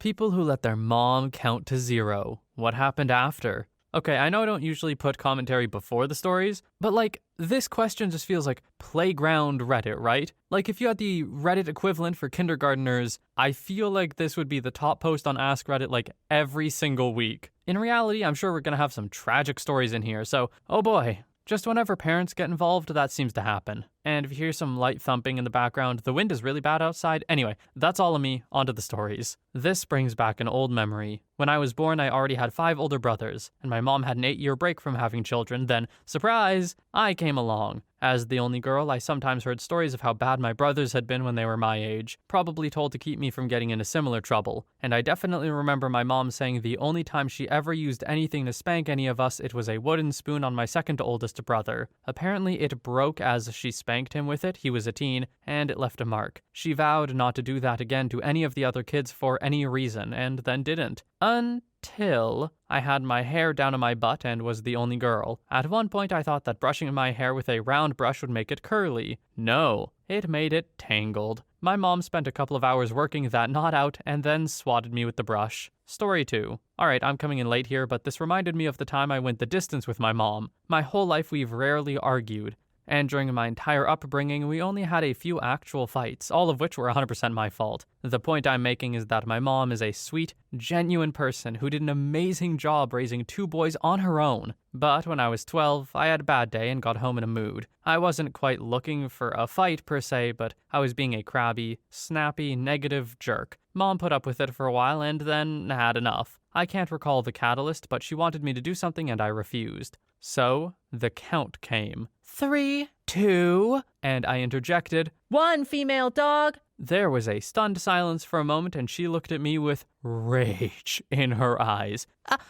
People who let their mom count to 0. What happened after? Okay, I know I don't usually put commentary before the stories, but this question just feels like playground Reddit, right? Like if you had the Reddit equivalent for kindergarteners, I feel like this would be the top post on Ask Reddit every single week. In reality, I'm sure we're gonna have some tragic stories in here, so oh boy. Just whenever parents get involved, that seems to happen. And if you hear some light thumping in the background, the wind is really bad outside. Anyway, that's all of me, onto the stories. This brings back an old memory. When I was born, I already had 5 older brothers, and my mom had an 8-year break from having children. Then, surprise, I came along. As the only girl, I sometimes heard stories of how bad my brothers had been when they were my age, probably told to keep me from getting into similar trouble. And I definitely remember my mom saying the only time she ever used anything to spank any of us, it was a wooden spoon on my second oldest brother. Apparently, it broke as she spanked him with it. He was a teen, and it left a mark. She vowed not to do that again to any of the other kids for any reason, and then didn't. Until I had my hair down to my butt and was the only girl. At one point I thought that brushing my hair with a round brush would make it curly. No, it made it tangled. My mom spent a couple of hours working that knot out and then swatted me with the brush. Story 2. Alright, I'm coming in late here, but this reminded me of the time I went the distance with my mom. My whole life we've rarely argued. And during my entire upbringing, we only had a few actual fights, all of which were 100% my fault. The point I'm making is that my mom is a sweet, genuine person who did an amazing job raising 2 boys on her own. But when I was 12, I had a bad day and got home in a mood. I wasn't quite looking for a fight per se, but I was being a crabby, snappy, negative jerk. Mom put up with it for a while and then had enough. I can't recall the catalyst, but she wanted me to do something and I refused. So, the count came. 3, 2, and I interjected, 1 female dog. There was a stunned silence for a moment, and she looked at me with rage in her eyes.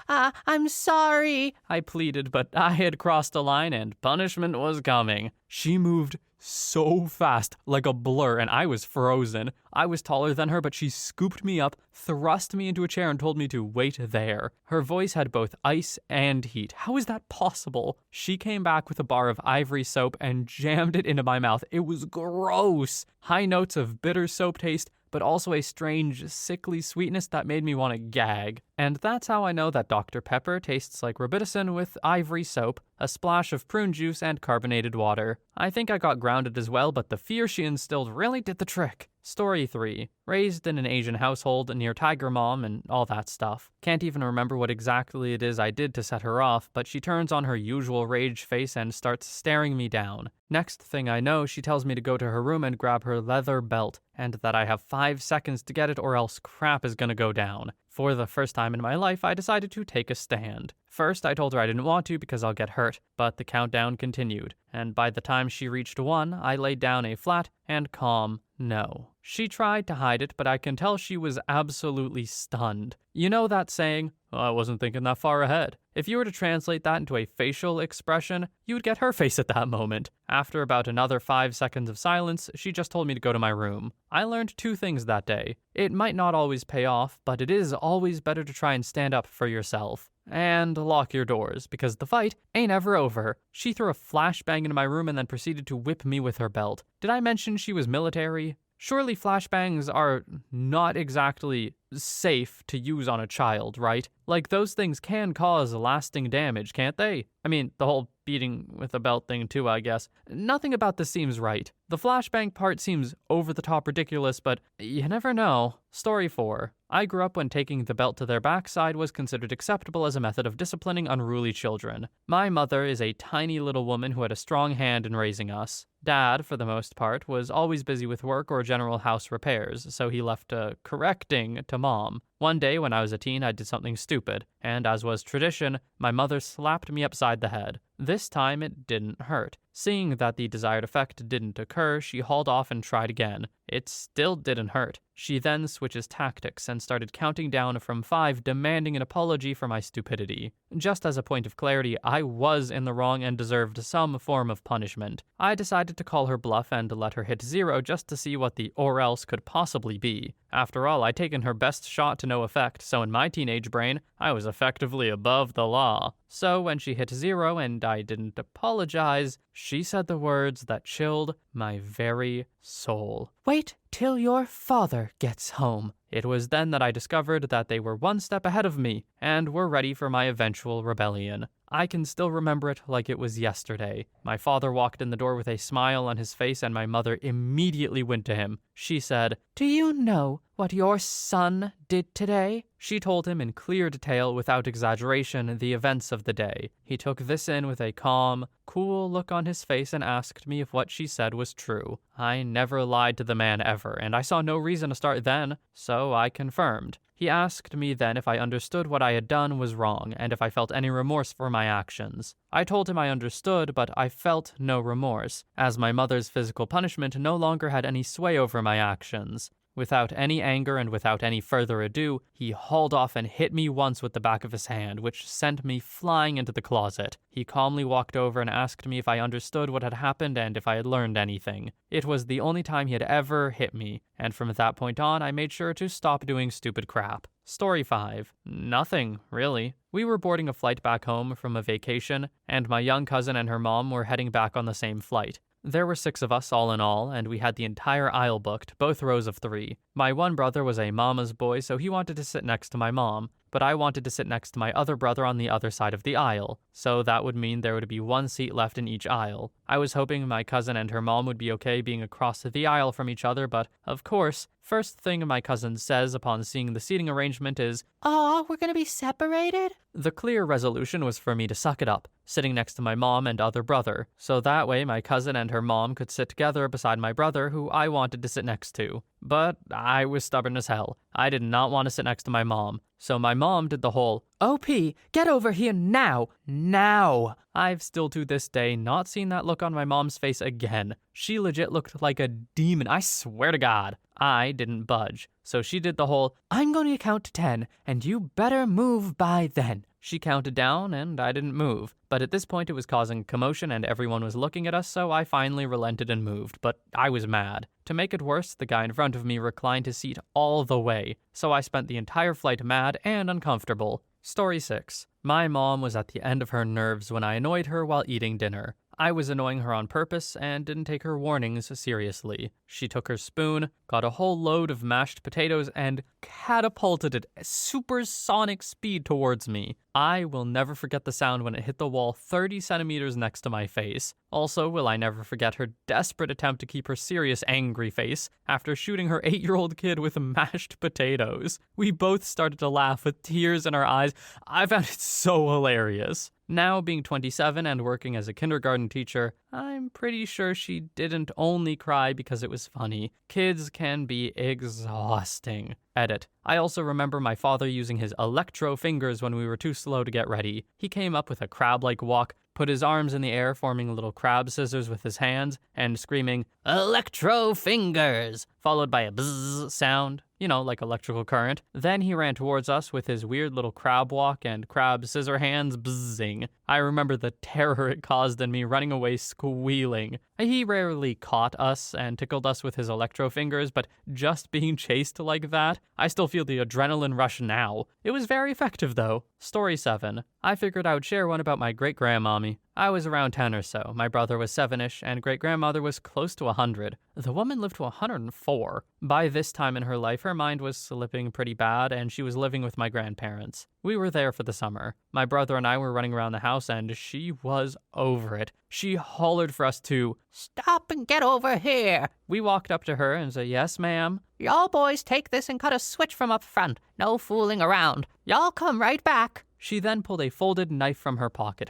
I'm sorry, I pleaded, but I had crossed a line and punishment was coming. She moved so fast, like a blur, and I was frozen. I was taller than her, but she scooped me up, thrust me into a chair, and told me to wait there. Her voice had both ice and heat. How is that possible? She came back with a bar of ivory soap and jammed it into my mouth. It was gross. High notes of bitter soap taste, but also a strange, sickly sweetness that made me want to gag. And that's how I know that Dr. Pepper tastes like Robitussin with ivory soap, a splash of prune juice, and carbonated water. I think I got grounded as well, but the fear she instilled really did the trick. Story 3. Raised in an Asian household near Tiger Mom and all that stuff. Can't even remember what exactly it is I did to set her off, but she turns on her usual rage face and starts staring me down. Next thing I know, she tells me to go to her room and grab her leather belt, and that I have 5 seconds to get it or else crap is gonna go down. For the first time in my life, I decided to take a stand. First, I told her I didn't want to because I'll get hurt, but the countdown continued, and by the time she reached 1, I laid down a flat and calm no. She tried to hide it, but I can tell she was absolutely stunned. You know that saying, I wasn't thinking that far ahead. If you were to translate that into a facial expression, you would get her face at that moment. After about another 5 seconds of silence, she just told me to go to my room. I learned 2 things that day. It might not always pay off, but it is always better to try and stand up for yourself. And lock your doors, because the fight ain't ever over. She threw a flashbang into my room and then proceeded to whip me with her belt. Did I mention she was military? Surely flashbangs are not exactly safe to use on a child, right? Like, those things can cause lasting damage, can't they? I mean, the whole beating with a belt thing too, I guess. Nothing about this seems right. The flashbang part seems over-the-top ridiculous, but you never know. Story 4. I grew up when taking the belt to their backside was considered acceptable as a method of disciplining unruly children. My mother is a tiny little woman who had a strong hand in raising us. Dad, for the most part, was always busy with work or general house repairs, so he left correcting to Mom. One day when I was a teen, I did something stupid, and as was tradition, my mother slapped me upside the head. This time it didn't hurt. Seeing that the desired effect didn't occur, she hauled off and tried again. It still didn't hurt. She then switches tactics and started counting down from 5, demanding an apology for my stupidity. Just as a point of clarity, I was in the wrong and deserved some form of punishment. I decided to call her bluff and let her hit 0 just to see what the or else could possibly be. After all, I'd taken her best shot to no effect, so in my teenage brain, I was effectively above the law. So when she hit 0 and I didn't apologize, she said the words that chilled my very soul. "Wait till your father gets home." It was then that I discovered that they were one step ahead of me and were ready for my eventual rebellion. I can still remember it like it was yesterday. My father walked in the door with a smile on his face and my mother immediately went to him. She said, "Do you know what your son did today?" She told him in clear detail, without exaggeration, the events of the day. He took this in with a calm, cool look on his face and asked me if what she said was true. I never lied to the man ever, and I saw no reason to start then, so I confirmed. He asked me then if I understood what I had done was wrong, and if I felt any remorse for my actions. I told him I understood, but I felt no remorse, as my mother's physical punishment no longer had any sway over my actions. Without any anger and without any further ado, he hauled off and hit me once with the back of his hand, which sent me flying into the closet. He calmly walked over and asked me if I understood what had happened and if I had learned anything. It was the only time he had ever hit me, and from that point on, I made sure to stop doing stupid crap. Story 5. Nothing, really. We were boarding a flight back home from a vacation, and my young cousin and her mom were heading back on the same flight. There were 6 of us all in all, and we had the entire aisle booked, both rows of 3. My one brother was a mama's boy, so he wanted to sit next to my mom, but I wanted to sit next to my other brother on the other side of the aisle, so that would mean there would be 1 seat left in each aisle. I was hoping my cousin and her mom would be okay being across the aisle from each other, but, of course, first thing my cousin says upon seeing the seating arrangement is, "Aw, we're gonna be separated?" The clear resolution was for me to suck it up, sitting next to my mom and other brother, so that way my cousin and her mom could sit together beside my brother, who I wanted to sit next to. But I was stubborn as hell. I did not want to sit next to my mom. So my mom did the whole, "OP, get over here now! Now!" I've still to this day not seen that look on my mom's face again. She legit looked like a demon, I swear to God. I didn't budge. So she did the whole, "I'm going to count to 10, and you better move by then." She counted down, and I didn't move. But at this point it was causing commotion and everyone was looking at us, so I finally relented and moved, but I was mad. To make it worse, the guy in front of me reclined his seat all the way, so I spent the entire flight mad and uncomfortable. Story 6. My mom was at the end of her nerves when I annoyed her while eating dinner. I was annoying her on purpose and didn't take her warnings seriously. She took her spoon, got a whole load of mashed potatoes, and catapulted it at supersonic speed towards me. I will never forget the sound when it hit the wall 30 centimeters next to my face. Also, will I never forget her desperate attempt to keep her serious angry face after shooting her 8-year-old kid with mashed potatoes. We both started to laugh with tears in our eyes. I found it so hilarious. Now, being 27 and working as a kindergarten teacher, I'm pretty sure she didn't only cry because it was funny. Kids can be exhausting. Edit. I also remember my father using his electro fingers when we were too slow to get ready. He came up with a crab-like walk, put his arms in the air forming little crab scissors with his hands, and screaming, "Electro fingers!" followed by a bzzz sound. You know, like electrical current. Then he ran towards us with his weird little crab walk and crab scissor hands bzzing. I remember the terror it caused in me running away squealing. He rarely caught us and tickled us with his electro fingers, but just being chased like that, I still feel the adrenaline rush now. It was very effective though. Story 7. I figured I would share one about my great-grandmommy. I was around 10 or so. My brother was 7-ish, and great-grandmother was close to 100. The woman lived to 104. By this time in her life, her mind was slipping pretty bad, and she was living with my grandparents. We were there for the summer. My brother and I were running around the house, and she was over it. She hollered for us to stop and get over here. We walked up to her and said, "Yes, ma'am." "Y'all boys take this and cut a switch from up front. No fooling around. Y'all come right back." She then pulled a folded knife from her pocket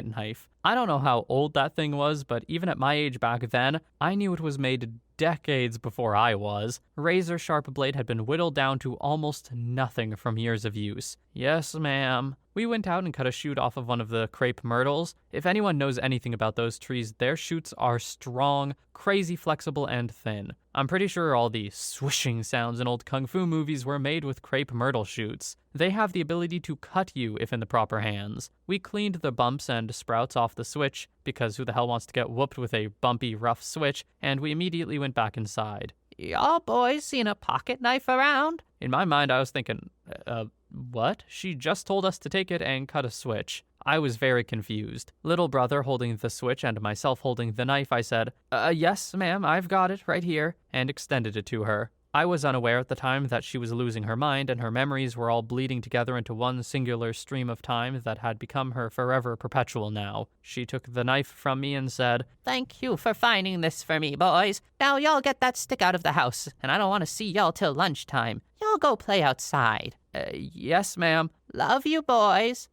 knife. I don't know how old that thing was, but even at my age back then, I knew it was made decades before I was. Razor-sharp blade had been whittled down to almost nothing from years of use. "Yes, ma'am." We went out and cut a shoot off of one of the crepe myrtles. If anyone knows anything about those trees, their shoots are strong, crazy flexible, and thin. I'm pretty sure all the swishing sounds in old kung fu movies were made with crepe myrtle shoots. They have the ability to cut you if in the proper hands. We cleaned the bumps and sprouts off the switch, because who the hell wants to get whooped with a bumpy, rough switch, and we immediately went back inside. "Y'all boys seen a pocket knife around?" In my mind, I was thinking, what? She just told us to take it and cut a switch. I was very confused. Little brother holding the switch and myself holding the knife, I said, yes, ma'am, I've got it right here, and extended it to her. I was unaware at the time that she was losing her mind and her memories were all bleeding together into one singular stream of time that had become her forever perpetual now. She took the knife from me and said, "Thank you for finding this for me, boys. Now y'all get that stick out of the house, and I don't want to see y'all till lunchtime. Y'all go play outside." Yes, ma'am. Love you, boys.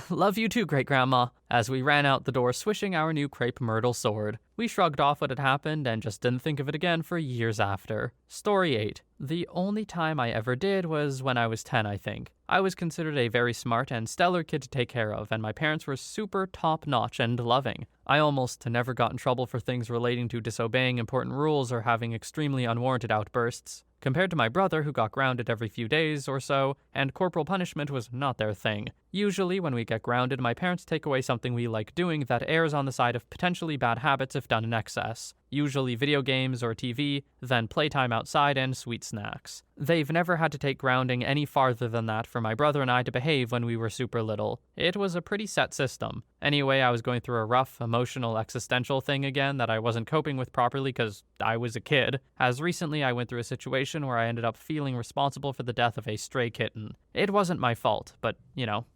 Love you too, Great-Grandma. As we ran out the door swishing our new crepe myrtle sword. We shrugged off what had happened and just didn't think of it again for years after. Story 8. The only time I ever did was when I was 10, I think. I was considered a very smart and stellar kid to take care of, and my parents were super top-notch and loving. I almost never got in trouble for things relating to disobeying important rules or having extremely unwarranted outbursts. Compared to my brother, who got grounded every few days or so, and corporal punishment was not their thing. Usually, when we get grounded, my parents take away something we like doing that errs on the side of potentially bad habits if done in excess. Usually video games or TV, then playtime outside and sweet snacks. They've never had to take grounding any farther than that for my brother and I to behave when we were super little. It was a pretty set system. Anyway, I was going through a rough, emotional, existential thing again that I wasn't coping with properly because I was a kid, as recently I went through a situation where I ended up feeling responsible for the death of a stray kitten. It wasn't my fault, but,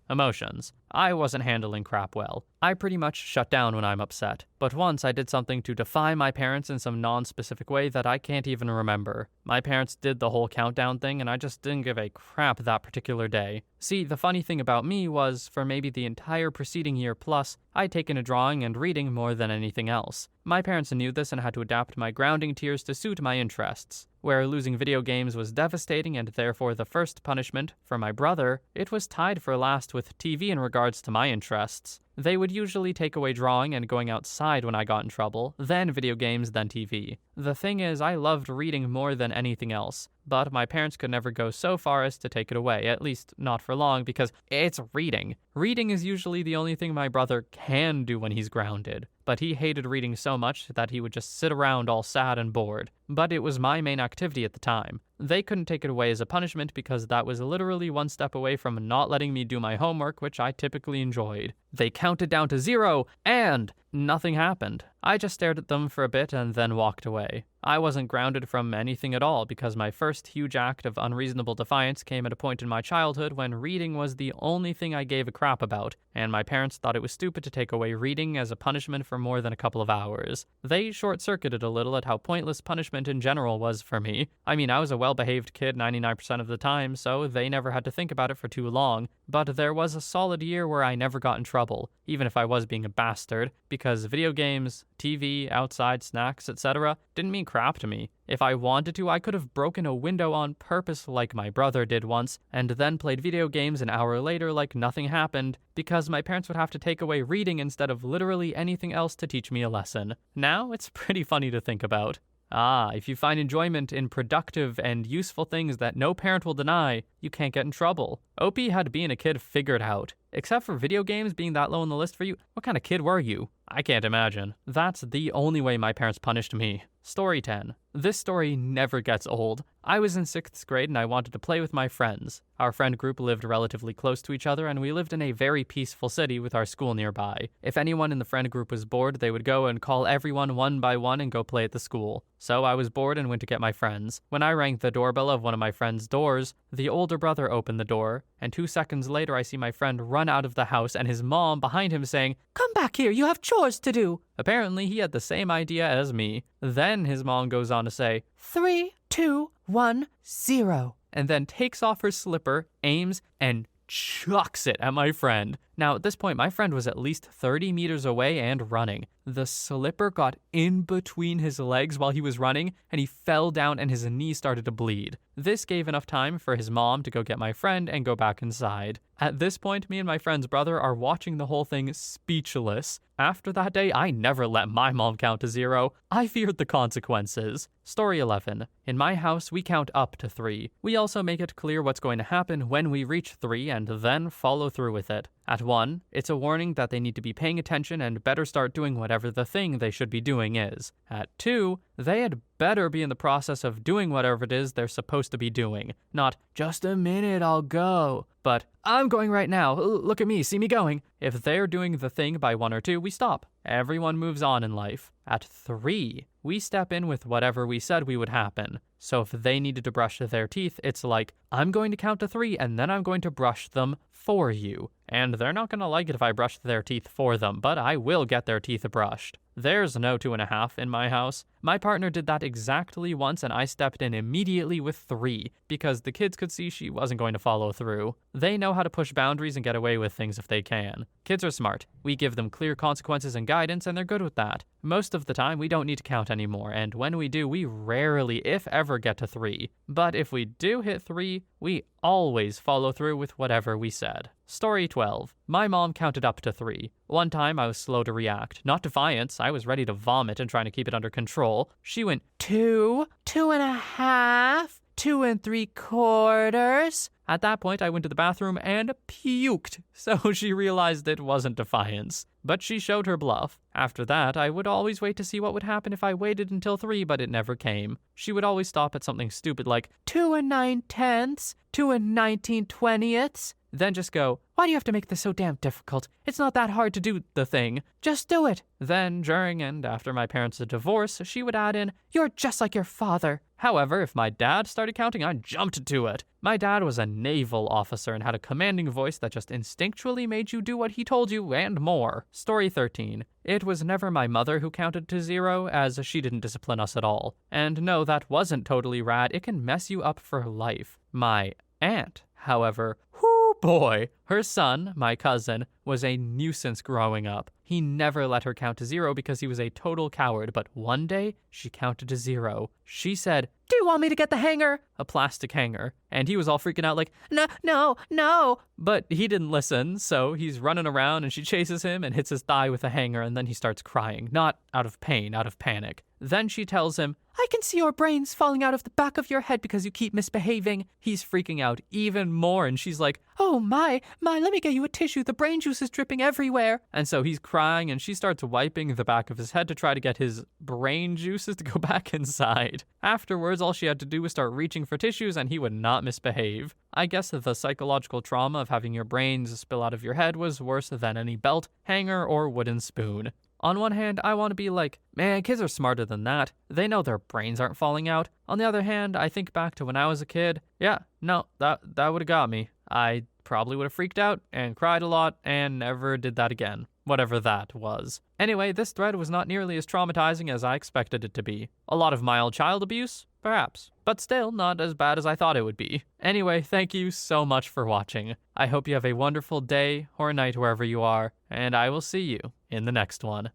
emotions. I wasn't handling crap well. I pretty much shut down when I'm upset. But once I did something to defy my parents in some non-specific way that I can't even remember. My parents did the whole countdown thing and I just didn't give a crap that particular day. See, the funny thing about me was, for maybe the entire preceding year plus, I'd taken to drawing and reading more than anything else. My parents knew this and had to adapt my grounding tiers to suit my interests. Where losing video games was devastating and therefore the first punishment, for my brother, it was tied for last with TV in regards to my interests. They would usually take away drawing and going outside when I got in trouble, then video games, then TV. The thing is, I loved reading more than anything else, but my parents could never go so far as to take it away, at least not for long, because it's reading. Reading is usually the only thing my brother can do when he's grounded, but he hated reading so much that he would just sit around all sad and bored. But it was my main activity at the time. They couldn't take it away as a punishment because that was literally one step away from not letting me do my homework, which I typically enjoyed. They counted down to 0, and nothing happened. I just stared at them for a bit and then walked away. I wasn't grounded from anything at all because my first huge act of unreasonable defiance came at a point in my childhood when reading was the only thing I gave a crap about, and my parents thought it was stupid to take away reading as a punishment for more than a couple of hours. They short-circuited a little at how pointless punishment in general was for me. I mean, I was a well-behaved kid 99% of the time, so they never had to think about it for too long, but there was a solid year where I never got in trouble, even if I was being a bastard, because video games, TV, outside snacks, etc. didn't mean crap to me. If I wanted to, I could have broken a window on purpose like my brother did once, and then played video games an hour later like nothing happened, because my parents would have to take away reading instead of literally anything else to teach me a lesson. Now, it's pretty funny to think about. If you find enjoyment in productive and useful things that no parent will deny, you can't get in trouble. OP had being a kid figured out. Except for video games being that low on the list for you, what kind of kid were you? I can't imagine. That's the only way my parents punished me. Story 10. This story never gets old. I was in 6th grade and I wanted to play with my friends. Our friend group lived relatively close to each other and we lived in a very peaceful city with our school nearby. If anyone in the friend group was bored, they would go and call everyone one by one and go play at the school. So I was bored and went to get my friends. When I rang the doorbell of one of my friend's doors, the older brother opened the door, and 2 seconds later I see my friend run out of the house and his mom behind him saying, "Come back here, you have chores to do." Apparently he had the same idea as me. Then his mom goes on to say, 3, 2, 1, 0, and then takes off her slipper, aims, and chucks it at my friend. Now, at this point, my friend was at least 30 meters away and running. The slipper got in between his legs while he was running, and he fell down and his knee started to bleed. This gave enough time for his mom to go get my friend and go back inside. At this point, me and my friend's brother are watching the whole thing speechless. After that day, I never let my mom count to 0. I feared the consequences. Story 11. In my house, we count up to 3. We also make it clear what's going to happen when we reach 3 and then follow through with it. At 1, it's a warning that they need to be paying attention and better start doing whatever the thing they should be doing is. At 2, they had better be in the process of doing whatever it is they're supposed to be doing. Not, just a minute, I'll go. But, I'm going right now. Look at me, see me going. If they're doing the thing by 1 or 2, we stop. Everyone moves on in life. At 3, we step in with whatever we said we would happen. So if they needed to brush their teeth, it's like, I'm going to count to 3 and then I'm going to brush them for you. And they're not going to like it if I brush their teeth for them, but I will get their teeth brushed. There's no 2.5 in my house. My partner did that exactly once and I stepped in immediately with 3 because the kids could see she wasn't going to follow through. They know how to push boundaries and get away with things if they can. Kids are smart. We give them clear consequences and guidance and they're good with that. Most of the time we don't need to count anymore, and when we do, we rarely, if ever, get to 3. But if we do hit 3, we always follow through with whatever we said. Story 12. My mom counted up to 3. One time I was slow to react. Not defiance, I was ready to vomit and trying to keep it under control. She went 2, 2.5, 2 3/4. At that point, I went to the bathroom and puked, so she realized it wasn't defiance. But she showed her bluff. After that, I would always wait to see what would happen if I waited until 3, but it never came. She would always stop at something stupid like 2 9/10, 2 19/20. Then just go, why do you have to make this so damn difficult? It's not that hard to do the thing. Just do it. Then, during and after my parents' divorce, she would add in, you're just like your father. However, if my dad started counting, I jumped to it. My dad was a naval officer and had a commanding voice that just instinctually made you do what he told you and more. Story 13. It was never my mother who counted to 0, as she didn't discipline us at all. And no, that wasn't totally rad. It can mess you up for life. My aunt, however, boy, her son, my cousin, was a nuisance growing up. He never let her count to 0 because he was a total coward, but one day, she counted to 0. She said, do you want me to get the hanger? A plastic hanger. And he was all freaking out like, no. But he didn't listen, so he's running around and she chases him and hits his thigh with a hanger and then he starts crying. Not out of pain, out of panic. Then she tells him, I can see your brains falling out of the back of your head because you keep misbehaving. He's freaking out even more and she's like, oh my, let me get you a tissue. The brain juice is dripping everywhere. And so he's crying and she starts wiping the back of his head to try to get his brain juices to go back inside. Afterwards, all she had to do was start reaching for tissues and he would not misbehave. I guess the psychological trauma of having your brains spill out of your head was worse than any belt, hanger, or wooden spoon. On one hand, I want to be like, man, kids are smarter than that. They know their brains aren't falling out. On the other hand, I think back to when I was a kid. Yeah, no, that would have got me. I probably would have freaked out and cried a lot and never did that again. Whatever that was. Anyway, this thread was not nearly as traumatizing as I expected it to be. A lot of mild child abuse? Perhaps. But still, not as bad as I thought it would be. Anyway, thank you so much for watching. I hope you have a wonderful day or night wherever you are, and I will see you in the next one.